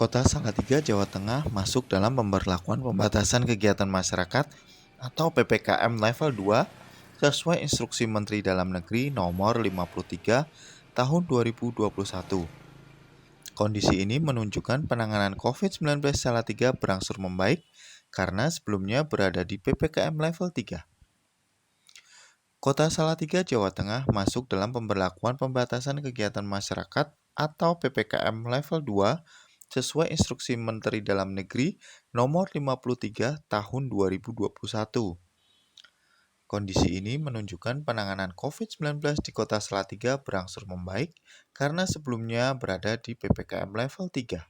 Kota Salatiga, Jawa Tengah masuk dalam pemberlakuan pembatasan kegiatan masyarakat atau PPKM level 2 sesuai instruksi Menteri Dalam Negeri nomor 53 tahun 2021. Kondisi ini menunjukkan penanganan COVID-19 Salatiga berangsur membaik karena sebelumnya berada di PPKM level 3. Kota Salatiga, Jawa Tengah masuk dalam pemberlakuan pembatasan kegiatan masyarakat atau PPKM level 2 sesuai instruksi Menteri Dalam Negeri nomor 53 tahun 2021. Kondisi ini menunjukkan penanganan COVID-19 di Kota Salatiga berangsur membaik karena sebelumnya berada di PPKM level 3.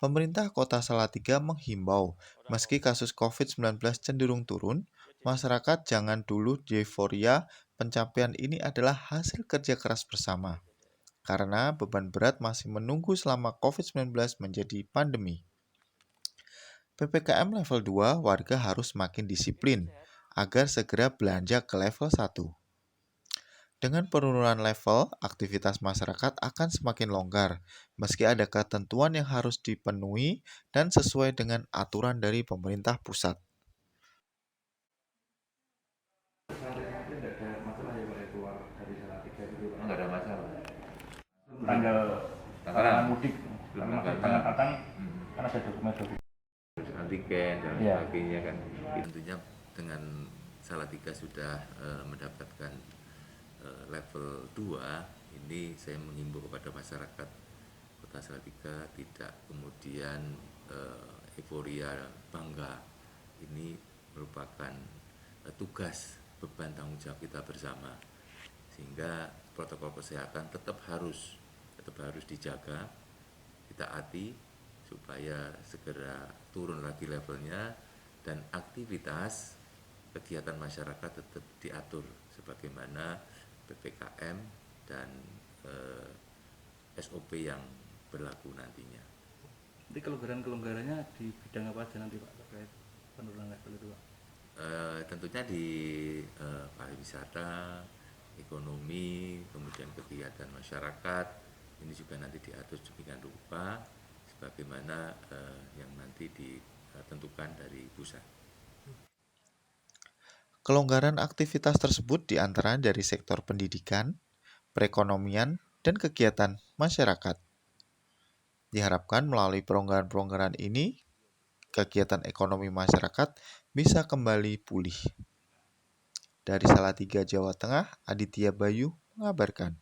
Pemerintah Kota Salatiga menghimbau, meski kasus COVID-19 cenderung turun, masyarakat jangan dulu euforia. Pencapaian ini adalah hasil kerja keras bersama, karena beban berat masih menunggu selama COVID-19 menjadi pandemi. PPKM level 2, warga harus makin disiplin agar segera belanja ke level 1. Dengan penurunan level, aktivitas masyarakat akan semakin longgar, meski ada ketentuan yang harus dipenuhi dan sesuai dengan aturan dari pemerintah pusat. Nggak ada masalah. Tanggal mudik, Belum tanggal datang kan ada dokumen. Antigen dan Ya. sebagainya kan. Tentunya dengan Salatiga sudah mendapatkan level 2, ini saya menghimbau kepada masyarakat Kota Salatiga tidak kemudian euforia bangga. Ini merupakan tugas beban tanggung jawab kita bersama, sehingga protokol kesehatan tetap harus dijaga, ditaati supaya segera turun lagi levelnya dan aktivitas kegiatan masyarakat tetap diatur sebagaimana PPKM dan SOP yang berlaku nantinya. Nanti kelonggaran-kelonggarannya di bidang apa aja nanti Pak terkait penurunan level itu Pak? Tentunya di pariwisata, ekonomi, kemudian kegiatan masyarakat, ini juga nanti diatur sedemikian rupa sebagaimana yang nanti ditentukan dari pusat. Kelonggaran aktivitas tersebut diantaranya dari sektor pendidikan, perekonomian, dan kegiatan masyarakat. Diharapkan melalui pelonggaran-pelonggaran ini, kegiatan ekonomi masyarakat bisa kembali pulih. Dari Salatiga, Jawa Tengah, Aditya Bayu mengabarkan.